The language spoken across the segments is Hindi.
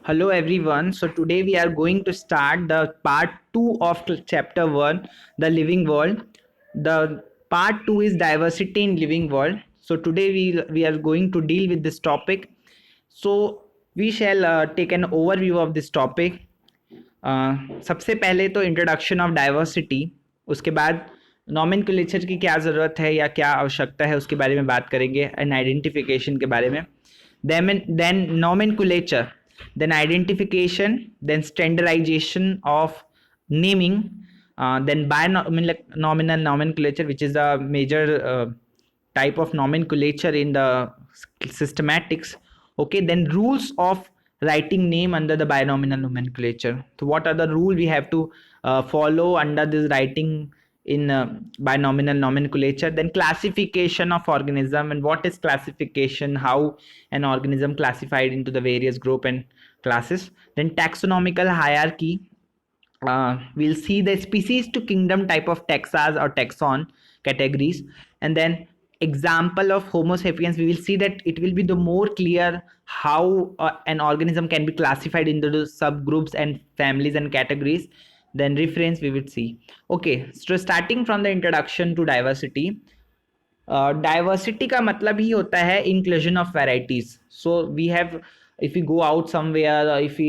Hello everyone. So today we are going to start the part 2 of chapter 1, the living world. The part 2 is diversity in living world. So today we are going to deal with this topic. So we shall take an overview of this topic. सबसे पहले तो इंट्रोडक्शन ऑफ डाइवर्सिटी, उसके बाद नॉमेनक्लेचर की क्या ज़रूरत है या क्या आवश्यकता है उसके बारे में बात करेंगे, एंड आइडेंटिफिकेशन के बारे में. Then nomenclature, then identification, then standardization of naming, then binomial nomenclature, which is the major type of nomenclature in the systematics. Okay, then rules of writing name under the binomial nomenclature. So what are the rule we have to follow under this writing in binomial nomenclature. Then classification of organism, and what is classification, how an organism classified into the various group and classes. Then taxonomical hierarchy, we'll see the species to kingdom type of taxas or taxon categories. And then example of homo sapiens, we will see that it will be the more clear how an organism can be classified into the subgroups and families and categories. Then reference we will see. Okay, so starting from the introduction to diversity. Diversity का मतलब ही होता है inclusion of varieties. So we have, if we go out somewhere, if we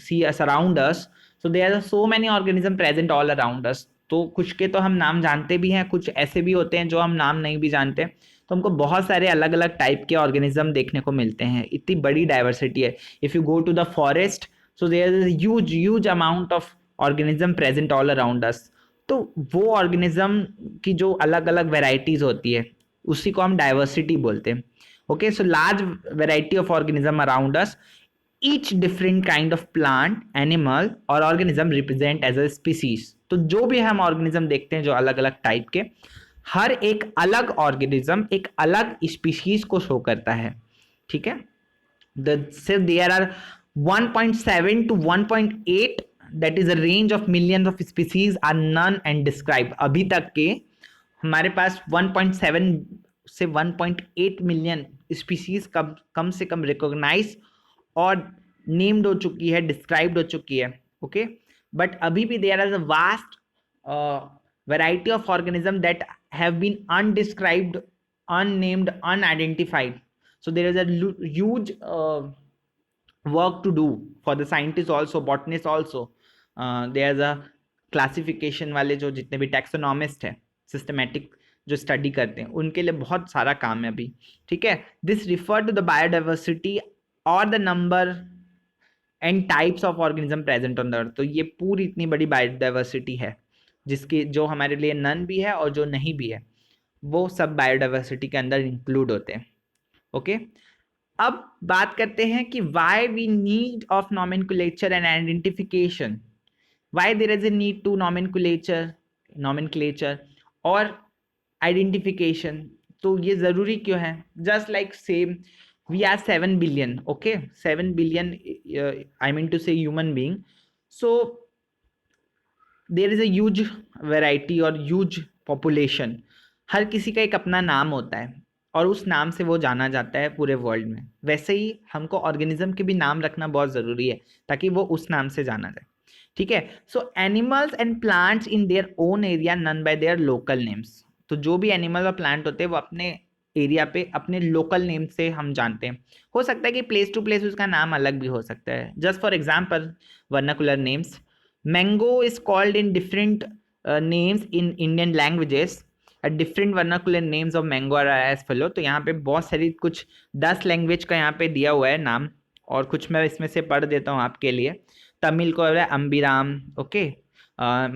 see us around us, so there are so many organism present all around us. तो कुछ के तो हम नाम जानते भी हैं, कुछ ऐसे भी होते हैं जो हम नाम नहीं भी जानते. तो हमको बहुत सारे अलग अलग टाइप के ऑर्गेनिज्म देखने को मिलते हैं. इतनी बड़ी डाइवर्सिटी है. If you go to the forest, so there is huge huge amount of organism present all around us. तो वो ऑर्गेनिज्म की जो अलग अलग वेराइटीज होती है उसी को हम डाइवर्सिटी बोलते हैं. Okay, so large variety of organism around us, each different kind of plant, animal और organism represent as a species. तो जो भी हम ऑर्गेनिज्म देखते हैं जो अलग अलग टाइप के, हर एक अलग ऑर्गेनिज्म एक अलग स्पीशीज को शो करता है. ठीक है, there are 1.7 to 1.8, that is a range of millions of species are known and described. अभी तक के हमारे पास 1.7 से 1.8 मिलियन स्पीसीज कम से कम रिकॉग्नाइज और नेम्ड हो चुकी है, डिस्क्राइब्ड हो चुकी है. ओके, बट अभी भी there are a vast variety of organism that have been undescribed, unnamed, unidentified. So there is a huge work to do for the scientists also, botanists also. There's a classification वाले जो जितने भी taxonomist है, systematic जो स्टडी करते हैं, उनके लिए बहुत सारा काम है अभी. ठीक है, this refer to the biodiversity और the number and types of organism present on the earth. तो ये पूरी इतनी बड़ी बायोडाइवर्सिटी है जिसकी जो हमारे लिए नन भी है और जो नहीं भी है, वो सब बायोडाइवर्सिटी के अंदर इंक्लूड होते हैं. ओके, अब बात करते हैं कि why we need of nomenclature and identification. Why there is a need to nomenclature और आइडेंटिफिकेशन. तो ये ज़रूरी क्यों है? Just like same, we are 7 billion. Okay, 7 billion, I mean to say human being. So there is a huge variety और huge population. हर किसी का एक अपना नाम होता है और उस नाम से वो जाना जाता है पूरे वर्ल्ड में. वैसे ही हमको ऑर्गेनिज्म के भी नाम रखना बहुत ज़रूरी है ताकि वो उस नाम से जाना जाए. ठीक है, so animals and plants in their own area known by their local names. तो जो भी एनिमल और प्लांट होते हैं वो अपने एरिया पे अपने लोकल नेम से हम जानते हैं. हो सकता है कि प्लेस टू प्लेस उसका नाम अलग भी हो सकता है. Just for example, vernacular names, mango is called in different names in Indian languages. Different vernacular names of mango are as follow. तो यहाँ पे बहुत सारी कुछ 10 लैंग्वेज का यहाँ पे दिया हुआ है नाम, और कुछ मैं इसमें से पढ़ देता हूँ आपके लिए. तमिल को है अम्बिराम. ओके,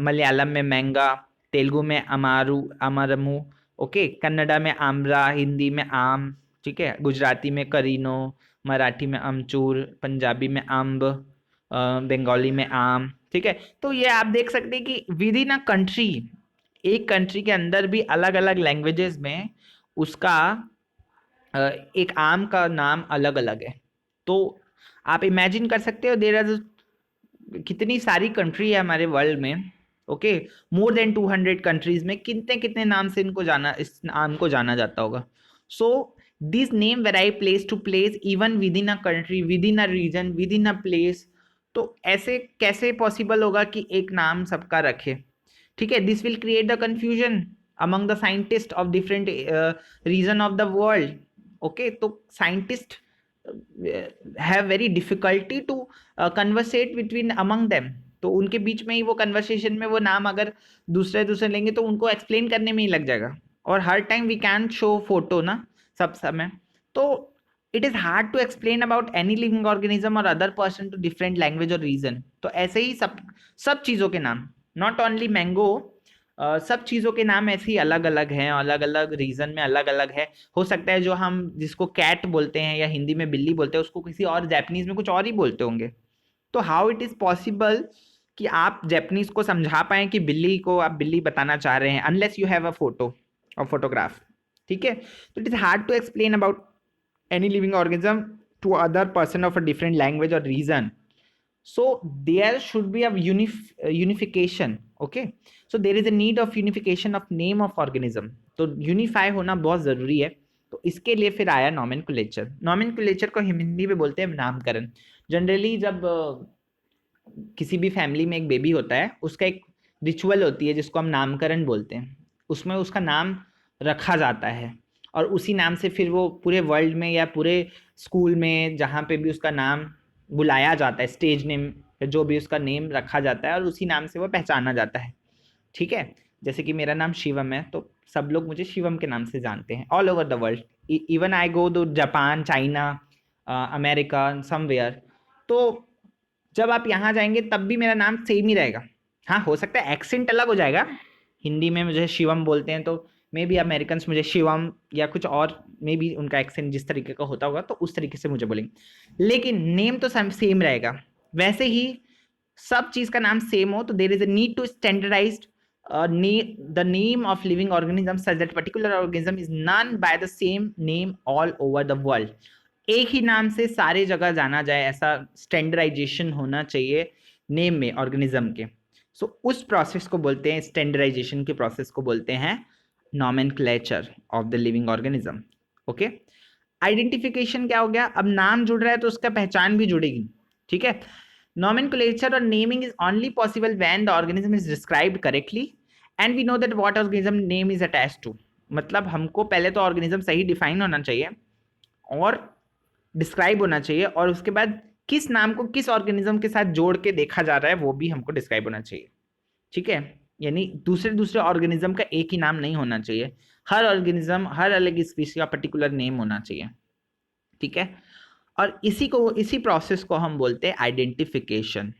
मलयालम में मैंगा, तेलुगु में अमारू अमरमू. ओके, कन्नड़ा में आम्रा, हिंदी में आम. ठीक है, गुजराती में करीनो, मराठी में अमचूर, पंजाबी में अम्ब, बंगाली में आम. ठीक है, तो ये आप देख सकते हैं कि विद इन अ कंट्री, एक कंट्री के अंदर भी अलग अलग लैंग्वेजेस में उसका एक आम का नाम अलग अलग है. तो आप इमेजिन कर सकते हो देयर आर कितनी सारी कंट्री है हमारे वर्ल्ड में. ओके, मोर देन 200 कंट्रीज में कितने कितने नाम से इनको जाना, इस नाम को जाना जाता होगा. So this name vary place to place even within a country, within a region, within a place. तो ऐसे कैसे पॉसिबल होगा कि एक नाम सबका रखे? ठीक है, this will create the confusion among the scientist of different region of the world. Okay, तो scientist have very difficulty to conversate between among them. तो उनके बीच में ही वो कन्वर्सेशन में वो नाम अगर दूसरे दूसरे लेंगे तो उनको एक्सप्लेन करने में ही लग जाएगा। और हर time we can show photo ना सब समय, तो it is hard to explain about any living organism और other person to different language और रीजन। तो ऐसे ही सब सब चीज़ों के नाम, नॉट ओनली मैंगो, सब चीज़ों के नाम ऐसे ही अलग अलग हैं, अलग अलग रीजन में अलग अलग है। हो सकता है जो हम जिसको कैट बोलते हैं या हिंदी में बिल्ली बोलते हैं उसको किसी और जापानीज में कुछ और ही बोलते होंगे। तो हाउ इट इज पॉसिबल कि आप जापानीज को समझा पाए कि बिल्ली को आप बिल्ली बताना चाह रहे हैं, unless you have a photo और फोटोग्राफ। ठीक है, तो it is hard to explain about any living organism to other person of a different language or reason. So there should be a unification. Okay, so there is a need of unification of name of organism. तो यूनिफाई होना बहुत ज़रूरी है। तो इसके लिए फिर आया नॉमेनक्लेचर। नॉमेनक्लेचर को हिंदी में बोलते हैं नामकरण। जनरली जब किसी भी फैमिली में एक बेबी होता है उसका एक रिचुअल होती है जिसको हम नामकरण बोलते हैं। उसमें उसका नाम रखा जाता है और उसी नाम से फिर वो पूरे वर्ल्ड में या पूरे स्कूल में जहाँ पे भी उसका नाम बुलाया जाता है, स्टेज नेम जो भी उसका नेम रखा जाता है और उसी नाम से वो पहचाना जाता है। ठीक है, जैसे कि मेरा नाम शिवम है तो सब लोग मुझे शिवम के नाम से जानते हैं all over the world. Even I go to Japan, China, America, somewhere. तो जब आप यहाँ जाएंगे तब भी मेरा नाम सेम ही रहेगा। हाँ, हो सकता है एक्सेंट अलग हो जाएगा। हिंदी में मुझे शिवम बोलते हैं तो मे बी अमेरिकन मुझे शिवम या कुछ और मे बी उनका एक्सेंट जिस तरीके का होता होगा तो उस तरीके से मुझे बोलेंगे, लेकिन नेम तो सेम रहेगा। वैसे ही सब चीज़ का नाम सेम हो तो there is a need to standardise the name of living organism such that particular organism is known by the same name all over the world। एक ही नाम से सारे जगह जाना जाए, ऐसा स्टैंडर्डाइजेशन होना चाहिए नेम में ऑर्गेनिज्म के। सो उस प्रोसेस को बोलते हैं, स्टैंडर्डाइजेशन के प्रोसेस को बोलते हैं nomenclature of the living organism. Okay, identification क्या हो गया? अब नाम जुड़ रहा है तो उसका पहचान भी जुड़ेगी। ठीक है, nomenclature or naming is only possible when the organism is described correctly and we know that what organism name is attached to। मतलब हमको पहले तो ऑर्गेनिज्म सही डिफाइन होना चाहिए और डिस्क्राइब होना चाहिए, और उसके बाद किस नाम को किस ऑर्गेनिज्म के साथ जोड़ के देखा जा रहा है वो भी हमको डिस्क्राइब होना चाहिए। ठीक है, यानी दूसरे दूसरे ऑर्गेनिज्म का एक ही नाम नहीं होना चाहिए, हर ऑर्गेनिज्म हर अलग स्पीशीज का पर्टिकुलर नेम होना चाहिए। ठीक है, और इसी प्रोसेस को हम बोलते हैं आइडेंटिफिकेशन।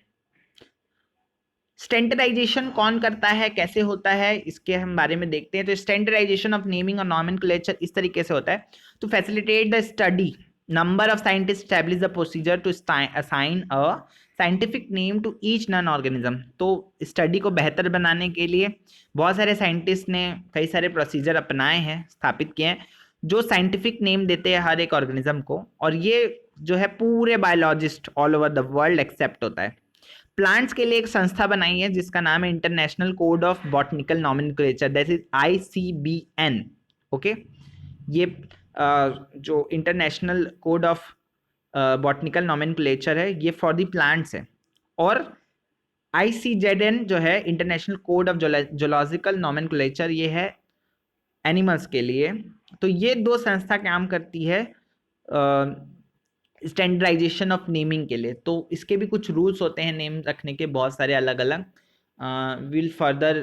स्टैंडर्डाइजेशन कौन करता है, कैसे होता है, इसके हम बारे में देखते हैं। तो स्टैंडर्डाइजेशन ऑफ नेमिंग और नॉमेनक्लेचर इस तरीके से होता है to facilitate the study number of scientist establish the procedure to assign a scientific name to each known organism. तो स्टडी को बेहतर बनाने के लिए बहुत सारे साइंटिस्ट ने कई सारे प्रोसीजर अपनाए हैं, स्थापित किए हैं, जो साइंटिफिक नेम देते हैं हर एक ऑर्गेनिज्म को, और ये जो है पूरे biologist all over the world accept होता है। प्लांट्स के लिए एक संस्था बनाई है जिसका नाम है international code of botanical nomenclature, that is ICBN। Okay, ये जो international code of botanical nomenclature है ये फॉर द प्लांट्स है, और ICZN जो है international code of zoological nomenclature, ये है एनिमल्स के लिए। तो ये दो संस्था काम करती है स्टैंडर्डाइजेशन ऑफ नेमिंग के लिए। तो इसके भी कुछ रूल्स होते हैं नेम रखने के, बहुत सारे अलग अलग। Will further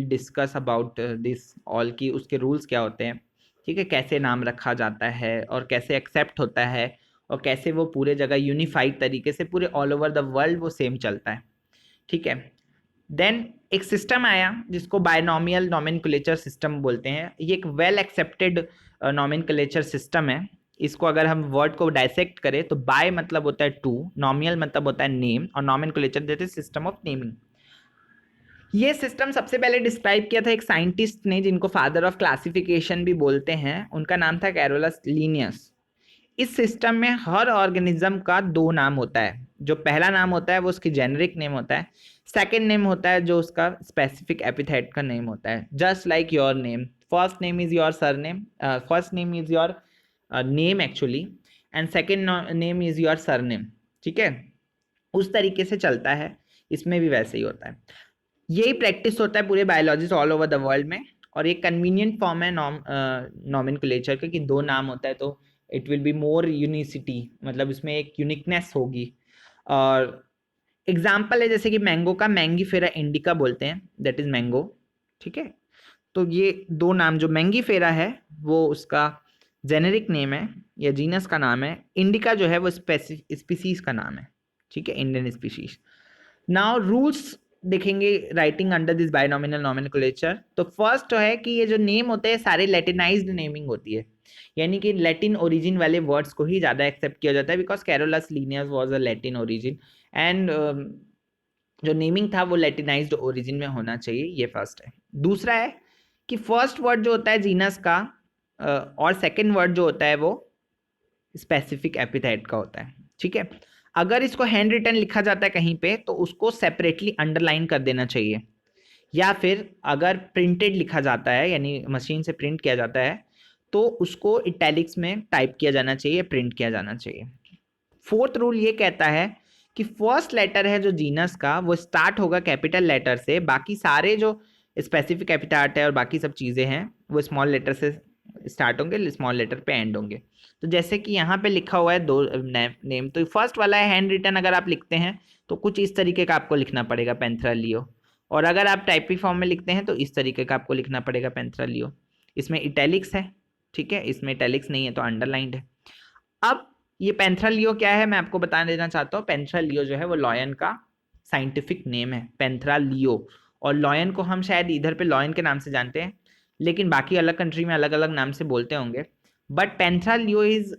discuss about this all की उसके रूल्स क्या होते हैं। ठीक है, कैसे नाम रखा जाता है और कैसे एक्सेप्ट होता है और कैसे वो पूरे जगह यूनिफाइड तरीके से पूरे ऑल ओवर द वर्ल्ड वो सेम चलता है। ठीक है, देन एक सिस्टम आया जिसको बायनॉमियल नॉमेनक्लेचर सिस्टम बोलते हैं। ये एक वेल एक्सेप्टेड नॉमेनक्लेचर सिस्टम है। इसको अगर हम वर्ड को डायसेक्ट करें तो बाय मतलब होता है टू, नॉमियल मतलब होता है नेम, और nomenclature that is system of naming. ये सिस्टम सबसे पहले डिस्क्राइब किया था एक साइंटिस्ट ने जिनको फादर ऑफ क्लासिफिकेशन भी बोलते हैं, उनका नाम था कैरोलस लीनियस। इस सिस्टम में हर ऑर्गेनिज्म का दो नाम होता है। जो पहला नाम होता है वो उसकी जेनरिक नेम होता है, सेकंड नेम होता है जो उसका स्पेसिफिक एपिथेट का नेम होता है। Just like your name, first name is your surname, first name is your name actually, and second name is your surname, ठीक है, उस तरीके से चलता है, इसमें भी वैसे ही होता है। यही प्रैक्टिस होता है पूरे biologist all over the world में, और एक कन्वीनियंट फॉर्म है नॉमेनक्लेचर के, कि दो नाम होता है तो it will be more unicity, मतलब इसमें एक यूनिकनेस होगी। और एग्जाम्पल है जैसे कि मैंगो का मैंगीफेरा इंडिका बोलते हैं, दैट इज मैंगो, ठीक है। तो ये दो नाम, जो मैंगीफेरा है वो उसका जेनेरिक नेम है या जीनस का नाम है, इंडिका जो है वो स्पीसीज का नाम है, ठीक है, इंडियन स्पीशीज। नाउ रूल्स देखेंगे writing under this binomial nomenclature. तो फर्स्ट तो है कि ये जो नेम होते हैं सारे लैटिनाइज्ड नेमिंग होती है, यानी कि लैटिन ओरिजिन वाले वर्ड्स को ही ज़्यादा एक्सेप्ट किया जाता है, because Carolus Linnaeus was a Latin origin, and जो नेमिंग था वो लैटिनाइज्ड ओरिजिन में होना चाहिए, ये फर्स्ट है। दूसरा है कि फर्स्ट वर्ड जो होता है जीनस का और सेकेंड वर्ड जो होता है वो स्पेसिफिक एपिथेट का होता है, ठीक है। अगर इसको हैंड रिटन लिखा जाता है कहीं पे तो उसको सेपरेटली अंडरलाइन कर देना चाहिए, या फिर अगर प्रिंटेड लिखा जाता है यानी मशीन से प्रिंट किया जाता है तो उसको इटैलिक्स में टाइप किया जाना चाहिए, प्रिंट किया जाना चाहिए। फोर्थ रूल ये कहता है कि फर्स्ट लेटर है जो जीनस का वो स्टार्ट होगा कैपिटल लेटर से, बाकी सारे जो स्पेसिफिक एपिथेट है और बाकी सब चीज़ें हैं वो स्मॉल लेटर से स्टार्ट होंगे, स्मॉल लेटर पे एंड होंगे। तो जैसे कि यहाँ पे लिखा हुआ है दो नेम, तो फर्स्ट वाला है हैंड रिटन, अगर आप लिखते हैं तो कुछ इस तरीके का आपको लिखना पड़ेगा पैंथेरा लियो, और अगर आप टाइपिक फॉर्म में लिखते हैं तो इस तरीके का आपको लिखना पड़ेगा पैंथेरा लियो। इसमें इटैलिक्स है, ठीक है, इसमें इटैलिक्स नहीं है तो अंडरलाइंड है। अब ये पैंथेरा लियो क्या है मैं आपको बता देना चाहता हूँ। पैंथेरा लियो जो है वो लॉयन का साइंटिफिक नेम है, पैंथेरा लियो। और लॉयन को हम शायद इधर पे लॉयन के नाम से जानते हैं, लेकिन बाकी अलग कंट्री में अलग अलग नाम से बोलते होंगे, but Panthera leo is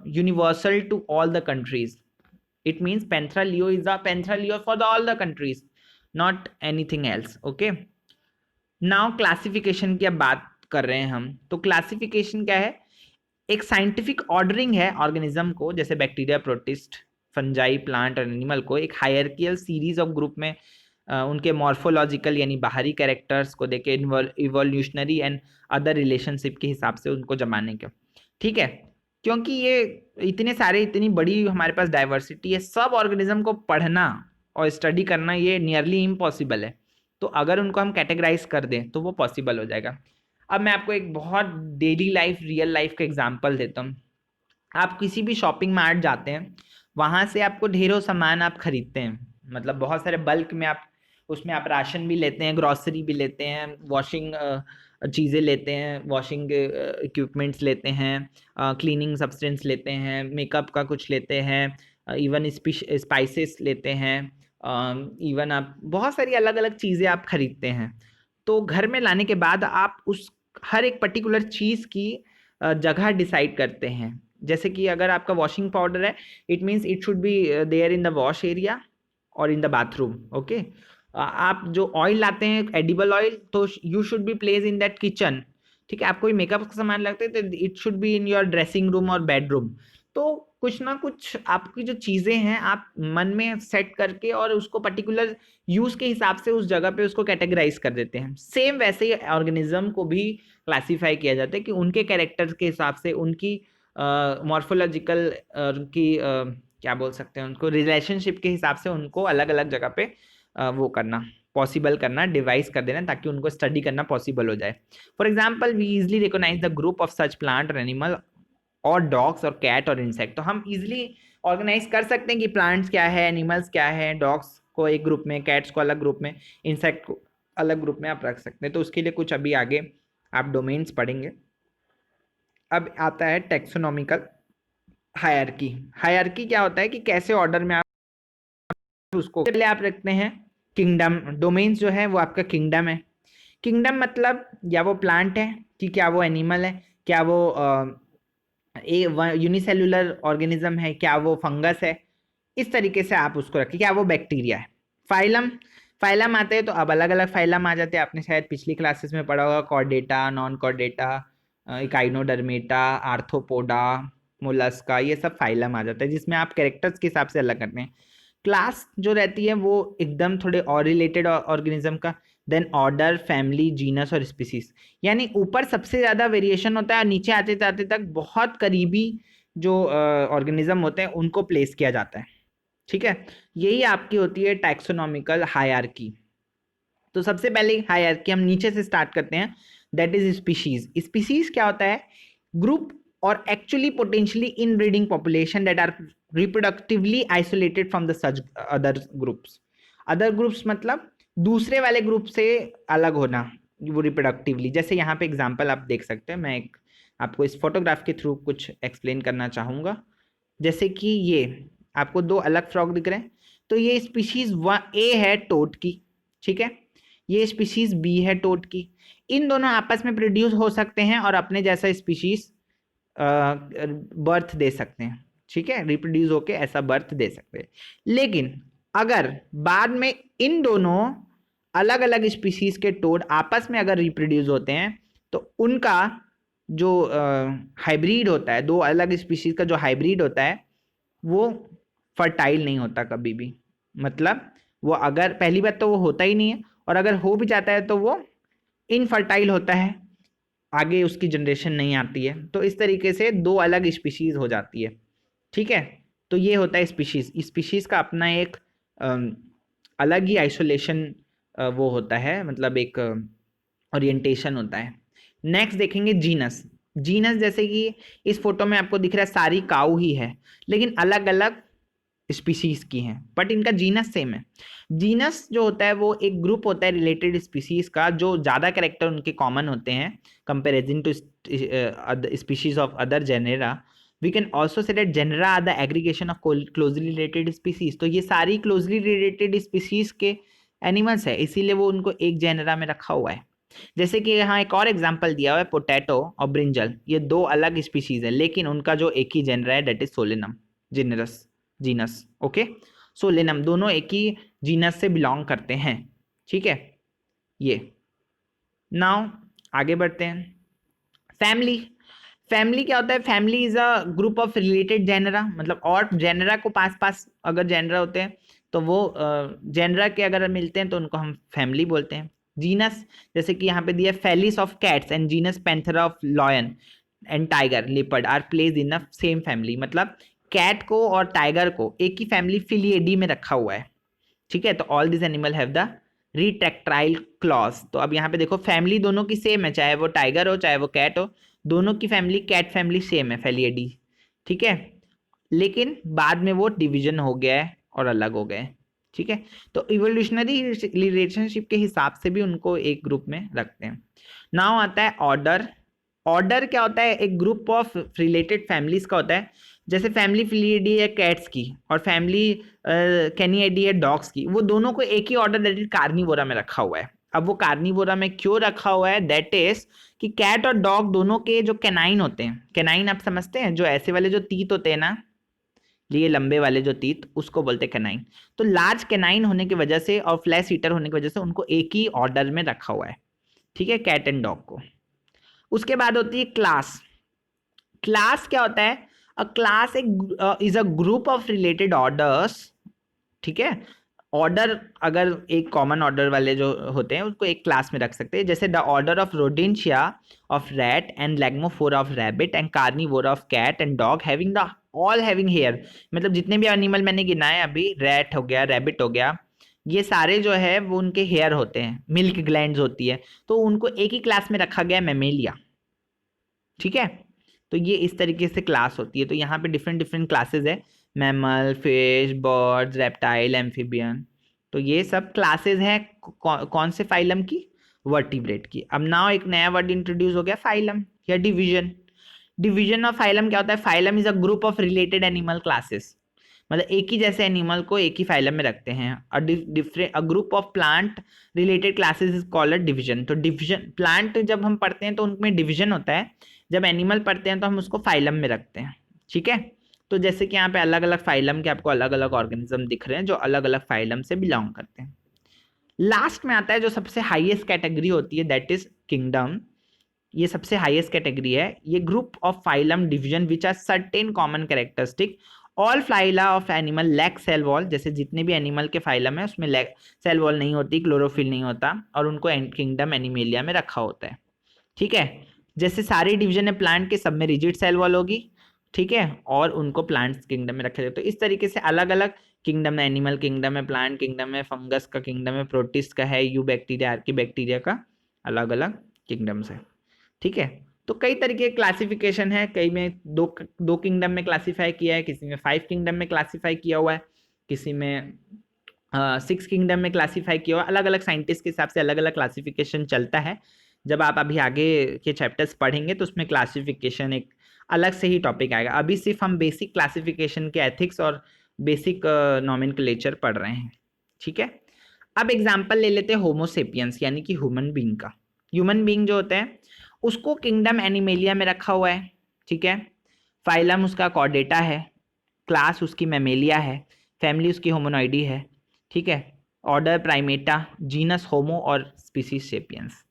universal to all the countries. it means Panthera leo is a Panthera leo for all the countries, not anything else, okay। now classification की अब बात कर रहे हैं हम, तो क्लासिफिकेशन क्या है, एक साइंटिफिक ऑर्डरिंग है ऑर्गेनिज्म को, जैसे बैक्टीरिया, प्रोटिस्ट, फंजाई, प्लांट और एनिमल को एक हायरकियल सीरीज ऑफ ग्रुप में उनके मॉर्फोलॉजिकल यानी बाहरी कैरेक्टर्स को देखे, इवोल्यूशनरी एंड अदर रिलेशनशिप के हिसाब से उनको जमाने के, ठीक है। क्योंकि ये इतने सारे, इतनी बड़ी हमारे पास डाइवर्सिटी है, सब ऑर्गेनिज्म को पढ़ना और स्टडी करना ये नियरली इम्पॉसिबल है। तो अगर उनको हम कैटेगराइज कर दें तो वो पॉसिबल हो जाएगा। अब मैं आपको एक बहुत डेली लाइफ, रियल लाइफ का एग्जांपल देता हूँ। आप किसी भी शॉपिंग मार्ट जाते हैं, वहाँ से आपको ढेरों सामान आप खरीदते हैं, मतलब बहुत सारे बल्क में आप, उसमें आप राशन भी लेते हैं, ग्रॉसरी भी लेते हैं, वॉशिंग चीज़ें लेते हैं, वॉशिंग इक्विपमेंट्स लेते हैं, क्लीनिंग सब्सटेंस लेते हैं, मेकअप का कुछ लेते हैं, इवन स्पाइसेस लेते हैं, इवन आप बहुत सारी अलग अलग चीज़ें आप खरीदते हैं। तो घर में लाने के बाद आप उस हर एक पर्टिकुलर चीज़ की जगह डिसाइड करते हैं। जैसे कि अगर आपका वॉशिंग पाउडर है, it means it should be there in the wash area और इन द बाथरूम, ओके। आप जो ऑयल लाते हैं एडिबल ऑयल, तो you should be place in that kitchen, ठीक है। आप कोई मेकअप का सामान लगते हैं तो it should be in your dressing room और बेडरूम। तो कुछ ना कुछ आपकी जो चीज़ें हैं आप मन में सेट करके और उसको पर्टिकुलर यूज़ के हिसाब से उस जगह पे उसको कैटेगराइज कर देते हैं। सेम वैसे ही ऑर्गेनिज्म को भी क्लासीफाई किया जाता है कि उनके कैरेक्टर्स के हिसाब से, उनकी मॉर्फोलॉजिकल की क्या बोल सकते हैं, उनको रिलेशनशिप के हिसाब से उनको अलग अलग जगह पे वो करना पॉसिबल करना, डिवाइस कर देना, ताकि उनको स्टडी करना पॉसिबल हो जाए। For example we easily recognise the group of such plant और एनिमल और डॉग्स और कैट और इंसेक्ट। तो हम इजिली ऑर्गेनाइज कर सकते हैं कि प्लांट्स क्या है, एनिमल्स क्या है, डॉग्स को एक ग्रुप में, कैट्स को अलग ग्रुप में, इंसेक्ट को अलग ग्रुप में आप रख सकते हैं। तो उसके लिए कुछ अभी आगे आप डोमेन्स पढ़ेंगे। अब आता है टेक्सोनॉमिकल हायरार्की। हायरार्की क्या होता है कि कैसे ऑर्डर में आप उसको पहले आप रखते हैं किंगडम। डोमेन्स जो है वो आपका किंगडम है। किंगडम मतलब या वो प्लांट है कि क्या वो एनिमल है, क्या वो यूनिसेल्युलर ऑर्गेनिज्म है, क्या वो फंगस है, इस तरीके से आप उसको रखिए, क्या वो बैक्टीरिया है। फाइलम, फाइलम आते हैं तो अब अलग अलग फाइलम आ जाते हैं। आपने शायद पिछली क्लासेस में पढ़ा होगा Chordata, non Chordata, Echinodermata, arthropoda, Mollusca, ये सब फाइलम आ जाता है, जिसमें आप कैरेक्टर्स के हिसाब से अलग करते हैं। क्लास जो रहती है वो एकदम थोड़े और रिलेटेड ऑर्गेनिज्म का, देन ऑर्डर, फैमिली, जीनस और स्पीसीज। यानी ऊपर सबसे ज़्यादा वेरिएशन होता है और नीचे आते जाते तक बहुत करीबी जो ऑर्गेनिज्म होते हैं उनको प्लेस किया जाता है। ठीक है, यही आपकी होती है टैक्सोनॉमिकल हायरार्की। तो सबसे पहले हायरार्की हम नीचे से स्टार्ट करते हैं, दैट इज स्पीशीज। स्पीशीज क्या होता है? ग्रुप और actually potentially inbreeding population that are reproductively isolated from the such other groups. Other groups मतलब दूसरे वाले ग्रुप से अलग होना वो रिप्रोडक्टिवली। जैसे यहाँ पे एग्जांपल आप देख सकते हैं, मैं एक आपको इस फोटोग्राफ के थ्रू कुछ एक्सप्लेन करना चाहूँगा। जैसे कि ये आपको दो अलग फ्रॉग दिख रहे हैं, तो ये स्पीशीज ए है टोट की, ठीक है, ये स्पीशीज बी है टोट की। इन दोनों आपस में प्रोड्यूस हो सकते हैं और अपने जैसा स्पीशीज बर्थ दे सकते हैं, ठीक है, रिप्रोड्यूस होके ऐसा बर्थ दे सकते हैं। लेकिन अगर बाद में इन दोनों अलग अलग स्पीशीज के टोड आपस में अगर रिप्रोड्यूस होते हैं तो उनका जो हाइब्रिड होता है, दो अलग स्पीशीज का जो हाइब्रिड होता है वो फर्टाइल नहीं होता कभी भी। मतलब वो अगर पहली बात तो वो होता ही नहीं है, और अगर हो भी जाता है तो वो इनफर्टाइल होता है, आगे उसकी जनरेशन नहीं आती है। तो इस तरीके से दो अलग स्पीशीज हो जाती है, ठीक है। तो ये होता है स्पीशीज। स्पीशीज का अपना एक अलग ही आइसोलेशन वो होता है, मतलब एक ओरिएंटेशन होता है। नेक्स्ट देखेंगे जीनस। जीनस जैसे कि इस फोटो में आपको दिख रहा है सारी काऊ ही है, लेकिन अलग अलग स्पीशीज की हैं, बट इनका जीनस सेम है। जीनस जो होता है वो एक ग्रुप होता है रिलेटेड स्पीशीज का, जो ज़्यादा कैरेक्टर उनके कॉमन होते हैं comparison to species of other genera. We can also say that genera are the aggregation of closely related species. तो ये सारी क्लोजली रिलेटेड स्पीशीज के एनिमल्स है, इसीलिए वो उनको एक जेनेरा में रखा हुआ है। जैसे कि यहाँ एक और एग्जांपल दिया हुआ है, पोटैटो और ब्रिंजल, ये दो अलग स्पीशीज है लेकिन उनका जो एक ही जेनरा है that is Solanum generous genus. Okay, Solanum दोनों एक ही जीनस से बिलोंग करते हैं, ठीक है। ये नाउ आगे बढ़ते हैं। फैमिली। फैमिली क्या होता है? Family is a group of related genera, मतलब और जेनरा को पास पास अगर जेनरा होते हैं तो वो जेनरा के अगर मिलते हैं तो उनको हम फैमिली बोलते हैं। जीनस जैसे कि यहाँ पे दिया Felis of cats and genus Panthera of lion and tiger leopard are place in the same family. मतलब कैट को और टाइगर को एक ही फैमिली फिलिएडी में रखा हुआ है, ठीक है। तो all this animal have the retractile claws. तो अब यहाँ पे देखो फैमिली दोनों की सेम है, चाहे वो टाइगर हो चाहे वो कैट हो, दोनों की फैमिली कैट फैमिली सेम है, फेलिएडी, ठीक है। लेकिन बाद में वो डिवीजन हो गया है और अलग हो गए, ठीक है। तो इवोल्यूशनरी रिलेशनशिप के हिसाब से भी उनको एक ग्रुप में रखते हैं। नाउ आता है ऑर्डर। ऑर्डर क्या होता है? एक ग्रुप ऑफ रिलेटेड फैमिलीज का होता है। जैसे फैमिली फिलिएडी है कैट्स की और फैमिली कैनिएडी है डॉग्स की, वो दोनों को एक ही ऑर्डर दैट इज कार्निवोरा में रखा हुआ है। अब वो कार्निवोरा में क्यों रखा हुआ है? दैट इज कि कैट और डॉग दोनों के जो कैनाइन होते हैं, कैनाइन आप समझते हैं, जो ऐसे वाले जो तीत होते हैं ना, ये लंबे वाले जो तीत, उसको बोलते हैं कैनाइन। तो लार्ज कैनाइन होने की वजह से और फ्लैश ईटर होने की वजह से उनको एक ही ऑर्डर में रखा हुआ है, ठीक है, कैट एंड डॉग को। उसके बाद होती है क्लास। क्लास क्या होता है? अ क्लास एक is a group of related orders, ठीक है। ऑर्डर अगर एक कॉमन ऑर्डर वाले जो होते हैं उसको एक क्लास में रख सकते हैं, जैसे the order of rodentia of rat and lagomorpha of rabbit and carnivora of cat and dog having the all having hair. मतलब जितने भी एनिमल मैंने गिनाए अभी, रैट हो गया, रैबिट हो गया, ये सारे जो है वो उनके हेयर होते हैं, मिल्क ग्लैंड्स होती है, तो उनको एक ही क्लास में रखा गया, मैमेलिया, ठीक है। तो ये इस तरीके से क्लास होती है। तो यहाँ पे डिफरेंट डिफरेंट क्लासेस है, mammal, fish, birds, reptile, amphibian. तो ये सब क्लासेस हैं कौन से फाइलम की? वर्टिब्रेट की। अब नाउ एक नया वर्ड इंट्रोड्यूस हो गया, फाइलम या डिवीजन। डिवीजन ऑफ फाइलम क्या होता है? Phylum is a group of related animal classes, मतलब एक ही जैसे एनिमल को एक ही फाइलम में रखते हैं। A group of plant related classes is called division. तो डिवीजन, प्लांट जब हम पढ़ते हैं तो उनमें डिवीजन होता है, जब एनिमल पढ़ते हैं तो हम उसको फाइलम में रखते हैं, ठीक है। तो जैसे कि यहाँ पे अलग अलग फाइलम के आपको अलग अलग ऑर्गेनिज्म दिख रहे हैं जो अलग अलग फाइलम से बिलोंग करते हैं। लास्ट में आता है जो सबसे हाईएस्ट कैटेगरी होती है, दैट इज किंगडम। ये सबसे हाईएस्ट कैटेगरी है। ये group of phylum division which are certain common characteristic all phyla of animal lack cell wall, जैसे जितने भी एनिमल के फाइलम है उसमें सेल वॉल नहीं होती, क्लोरोफिल नहीं होता, और उनको किंगडम एनिमेलिया में रखा होता है। ठीक है, जैसे सारी डिवीजन है प्लांट के, सब में रिजिड सेल वॉल होगी। ठीक है, और उनको प्लांट्स किंगडम में रखे जाते, तो इस तरीके से अलग अलग किंगडम है, एनिमल किंगडम है, प्लांट किंगडम है, फंगस का किंगडम है, प्रोटिस्ट का है, यू बैक्टीरिया, आर्की बैक्टीरिया का अलग अलग किंगडम्स है। ठीक है, तो कई तरीके के क्लासिफिकेशन है, कई में दो किंगडम में क्लासीफाई किया है, किसी में 5 किंगडम में क्लासीफाई किया हुआ है, किसी में 6 किंगडम में क्लासीफाई किया हुआ, अलग अलग साइंटिस्ट के हिसाब से अलग अलग क्लासिफिकेशन चलता है। जब आप अभी आगे के चैप्टर्स पढ़ेंगे तो उसमें क्लासिफिकेशन एक अलग से ही टॉपिक आएगा, अभी सिर्फ हम बेसिक क्लासिफिकेशन के एथिक्स और बेसिक नॉमेनक्लेचर पढ़ रहे हैं। ठीक है, अब एग्जाम्पल ले लेते हैं होमोसेपियंस यानी कि ह्यूमन बीइंग का। ह्यूमन बीइंग जो होता है उसको किंगडम एनिमेलिया में रखा हुआ है। ठीक है, फाइलम उसका कॉर्डेटा है, क्लास उसकी मैमेलिया है, फैमिली उसकी होमोनॉइडी है। ठीक है, ऑर्डर प्राइमेटा, जीनस होमो और स्पीसीज सेपियंस।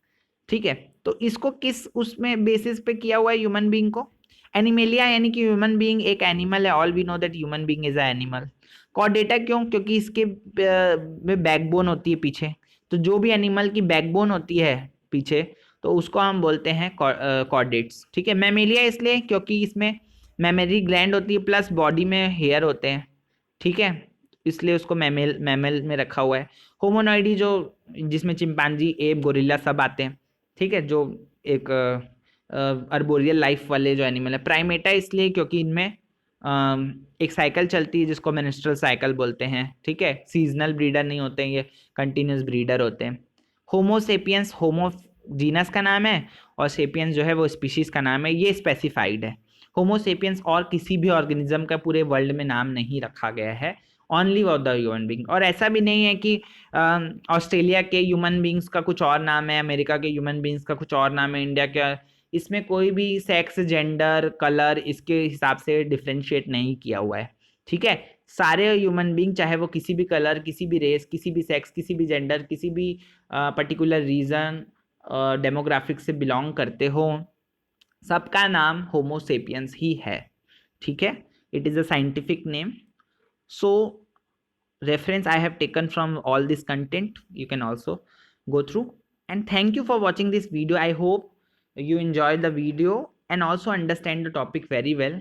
ठीक है, तो इसको किस उसमें बेसिस पे किया हुआ है ह्यूमन बीइंग को? एनिमेलिया यानी कि ह्यूमन बीइंग एक एनिमल है, all we know that human being is a animal. Chordata क्यों? क्योंकि इसके में बैकबोन होती है पीछे, तो जो भी एनिमल की बैकबोन होती है पीछे तो उसको हम बोलते हैं कॉर्डेट्स। ठीक है, मैमेलिया इसलिए क्योंकि इसमें मैमेरी ग्लैंड होती है प्लस बॉडी में हेयर होते हैं। ठीक है, इसलिए उसको मैमल में रखा हुआ है। होमोनॉइडी जो जिसमें चिंपांजी, एप, गोरिल्ला सब आते हैं। ठीक है, जो एक अर्बोरियल लाइफ वाले जो एनिमल है। प्राइमेटा इसलिए क्योंकि इनमें एक साइकिल चलती है जिसको मेंस्ट्रुअल साइकिल बोलते हैं। ठीक है, सीजनल ब्रीडर नहीं होते हैं ये, कंटिन्यूस ब्रीडर होते हैं। होमोसेपियंस, होमो जीनस का नाम है और सेपियंस जो है वो स्पीशीज का नाम है, ये स्पेसिफाइड है। होमोसेपियंस और किसी भी ऑर्गेनिज्म का पूरे वर्ल्ड में नाम नहीं रखा गया है, only for the human being. और ऐसा भी नहीं है कि ऑस्ट्रेलिया के ह्यूमन बींग्स का कुछ और नाम है, अमेरिका के ह्यूमन बींग्स का कुछ और नाम है, इंडिया का, इसमें कोई भी सेक्स, जेंडर, कलर इसके हिसाब से डिफ्रेंशिएट नहीं किया हुआ है। ठीक है, सारे ह्यूमन बींग चाहे वो किसी भी कलर, किसी भी रेस, किसी भी सेक्स, किसी भी जेंडर, किसी भी पर्टिकुलर रीजन, डेमोग्राफिक से बिलोंग करते हो, सबका नाम होमोसेपियंस ही है। ठीक है, it is a scientific name. So reference I have taken from all this content, you can also go through. And thank you for watching this video. I hope you enjoy the video and also understand the topic very well.